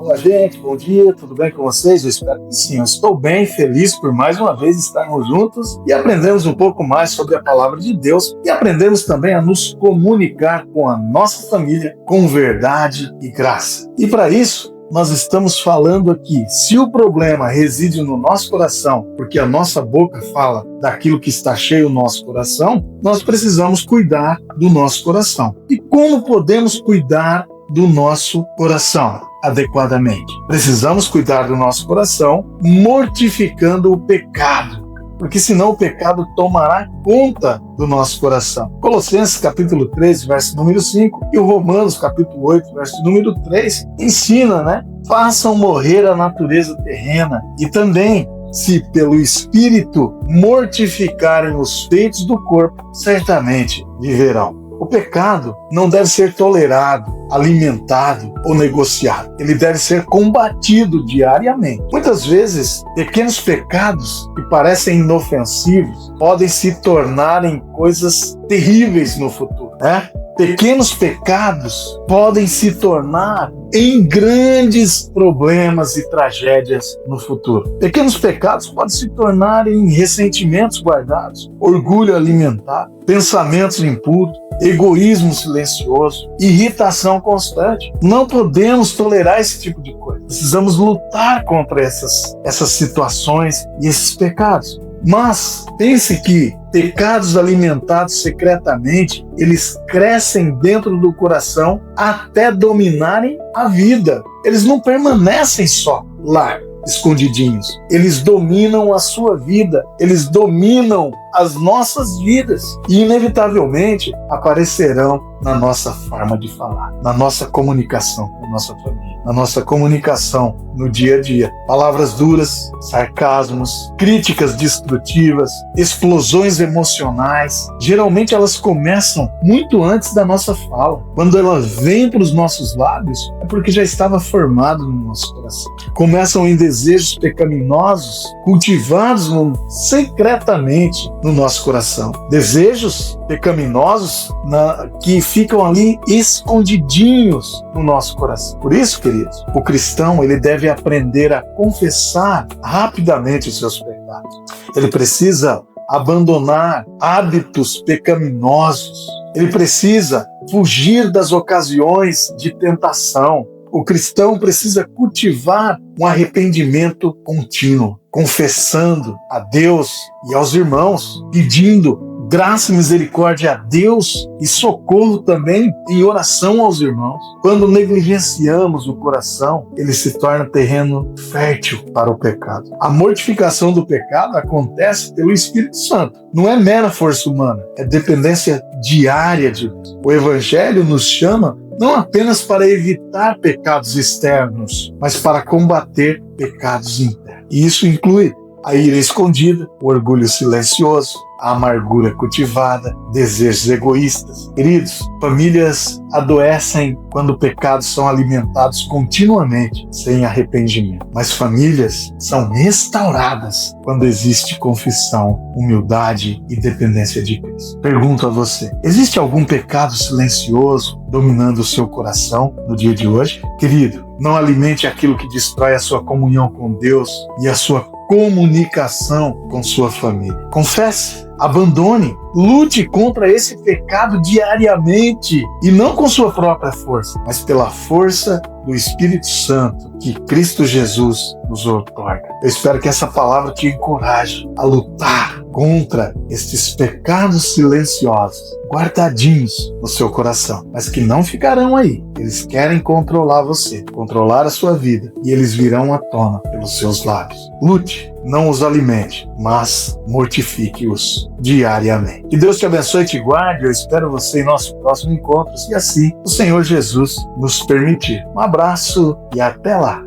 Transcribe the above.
Olá, gente, bom dia, tudo bem com vocês? Eu espero que sim. Eu estou bem feliz por mais uma vez estarmos juntos e aprendemos um pouco mais sobre a palavra de Deus e aprendemos também a nos comunicar com a nossa família com verdade e graça. E para isso, nós estamos falando aqui, se o problema reside no nosso coração, porque a nossa boca fala daquilo que está cheio no nosso coração, nós precisamos cuidar do nosso coração. E como podemos cuidar do nosso coração adequadamente? Precisamos cuidar do nosso coração mortificando o pecado, porque senão o pecado tomará conta do nosso coração. Colossenses capítulo 3, verso número 5 e o Romanos capítulo 8, verso número 3 ensina, façam morrer a natureza terrena e também, se pelo Espírito mortificarem os feitos do corpo, certamente viverão. O pecado não deve ser tolerado, alimentado ou negociado. Ele deve ser combatido diariamente. Muitas vezes, pequenos pecados que parecem inofensivos podem se tornarem coisas terríveis no futuro, Pequenos pecados podem se tornar em grandes problemas e tragédias no futuro. Pequenos pecados podem se tornar em ressentimentos guardados, orgulho alimentado, pensamentos impuros, egoísmo silencioso, irritação constante. Não podemos tolerar esse tipo de coisa. Precisamos lutar contra essas situações e esses pecados. Mas pense que pecados alimentados secretamente, eles crescem dentro do coração até dominarem a vida. Eles não permanecem só lá, escondidinhos. Eles dominam a sua vida, eles dominam as nossas vidas e inevitavelmente aparecerão na nossa forma de falar, na nossa comunicação com a nossa família, na nossa comunicação no dia a dia. Palavras duras, sarcasmos, críticas destrutivas, explosões emocionais, geralmente elas começam muito antes da nossa fala. Quando elas vêm para os nossos lábios, é porque já estava formado no nosso coração. Começam em desejos pecaminosos, cultivados secretamente no nosso coração. Desejos pecaminosos que ficam ali escondidinhos no nosso coração. Por isso, queridos, o cristão ele deve aprender a confessar rapidamente os seus pecados. Ele precisa abandonar hábitos pecaminosos. Ele precisa fugir das ocasiões de tentação. O cristão precisa cultivar um arrependimento contínuo, confessando a Deus e aos irmãos, pedindo graça e misericórdia a Deus e socorro também em oração aos irmãos. Quando negligenciamos o coração, ele se torna terreno fértil para o pecado. A mortificação do pecado acontece pelo Espírito Santo. Não é mera força humana, é dependência diária de Deus. O Evangelho nos chama não apenas para evitar pecados externos, mas para combater pecados internos. E isso inclui a ira escondida, o orgulho silencioso, a amargura cultivada, desejos egoístas. Queridos, famílias adoecem quando pecados são alimentados continuamente, sem arrependimento. Mas famílias são restauradas quando existe confissão, humildade e dependência de Cristo. Pergunto a você, existe algum pecado silencioso dominando o seu coração no dia de hoje? Querido, não alimente aquilo que destrói a sua comunhão com Deus e a sua comunicação com sua família. Confesse, abandone, lute contra esse pecado diariamente e não com sua própria força, mas pela força do Espírito Santo que Cristo Jesus nos outorga. Eu espero que essa palavra te encoraje a lutar contra estes pecados silenciosos, guardadinhos no seu coração, mas que não ficarão aí. Eles querem controlar você, controlar a sua vida, e eles virão à tona pelos seus lábios. Lute, não os alimente, mas mortifique-os diariamente. Que Deus te abençoe e te guarde. Eu espero você em nosso próximo encontro, se assim o Senhor Jesus nos permitir. Um abraço e até lá!